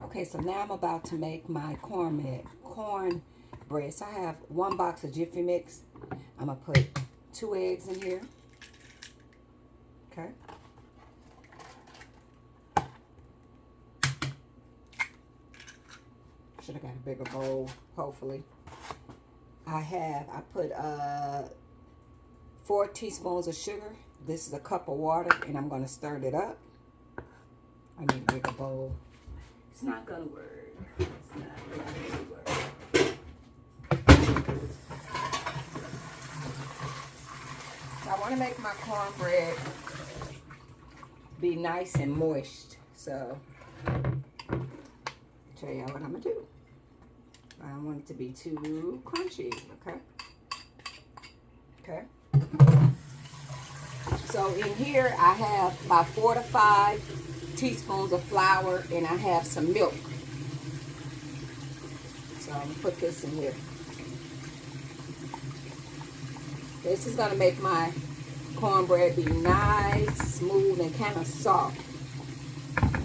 Okay, so now I'm about to make my cornbread. So I have 1 box of Jiffy Mix. I'm gonna put 2 eggs in here. Okay. Should have got a bigger bowl, hopefully. I put 4 teaspoons of sugar. This is a cup of water, and I'm gonna stir it up. I need a bigger bowl. It's not gonna work. It's not gonna work. So I want to make my cornbread be nice and moist. So I'll tell y'all what I'm gonna do. I don't want it to be too crunchy. Okay. Okay. So in here I have about 4 to 5 teaspoons of flour, and I have some milk. So I'm gonna put this in here. This is gonna make my cornbread be nice, smooth, and kind of soft.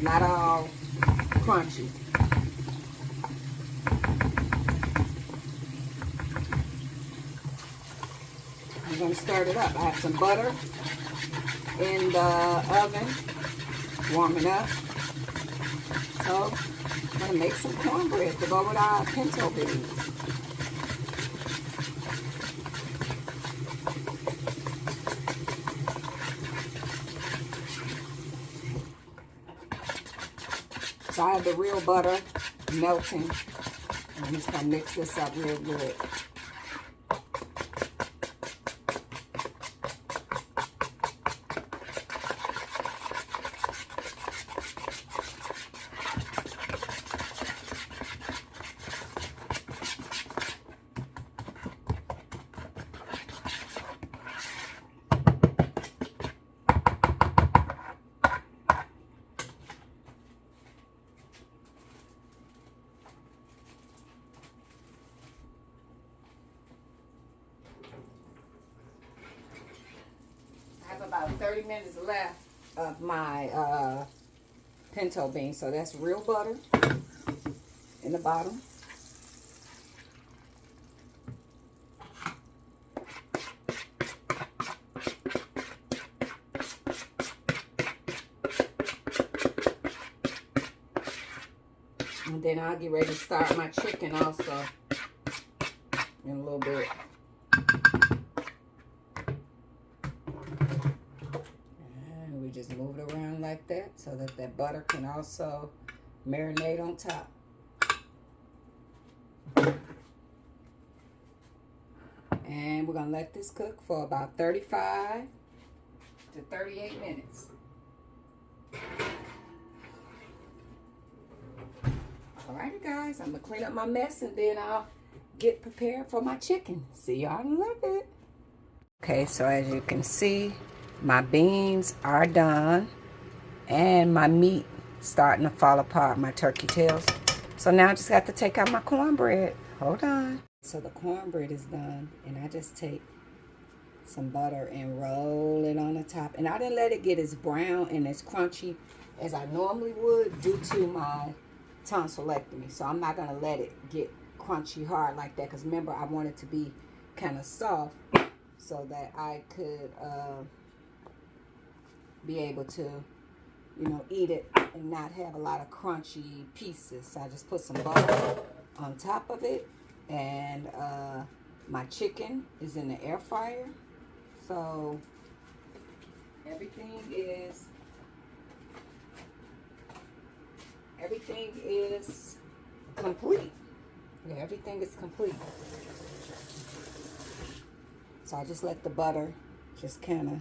Not all crunchy. I'm gonna stir it up. I have some butter in the oven, warming up. So I'm gonna make some cornbread to go with our pinto beans. So I have the real butter melting, and I'm just gonna mix this up real good. About 30 minutes left of my pinto beans. So that's real butter in the bottom. And then I'll get ready to start my chicken also in a little bit. Just move it around like that so that that butter can also marinate on top. And we're gonna let this cook for about 35 to 38 minutes. Alrighty guys, I'm gonna clean up my mess and then I'll get prepared for my chicken. See y'all in a little bit. Okay, so as you can see, my beans are done and my meat starting to fall apart, my turkey tails. So now I just got to take out my cornbread. Hold on. So the cornbread is done, and I just take some butter and roll it on the top. And I didn't let it get as brown and as crunchy as I normally would due to my tonsillectomy. So I'm not gonna let it get crunchy hard like that, because remember I want it to be kind of soft so that I could be able to, you know, eat it and not have a lot of crunchy pieces. So I just put some butter on top of it, and my chicken is in the air fryer. So everything is complete. Yeah, everything is complete. So I just let the butter just kind of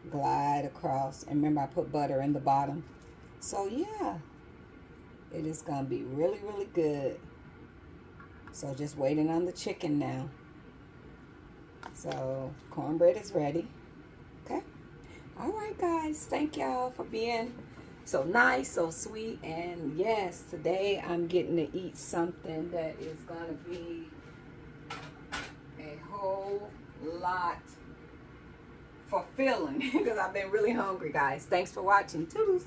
glide across, and remember I put butter in the bottom. So yeah, it is gonna be really, really good. So just waiting on the chicken now. So cornbread is ready. Okay. All right guys, thank y'all for being so nice, so sweet. And yes, today I'm getting to eat something that is gonna be a whole lot fulfilling because I've been really hungry, guys. Thanks for watching. Toodles.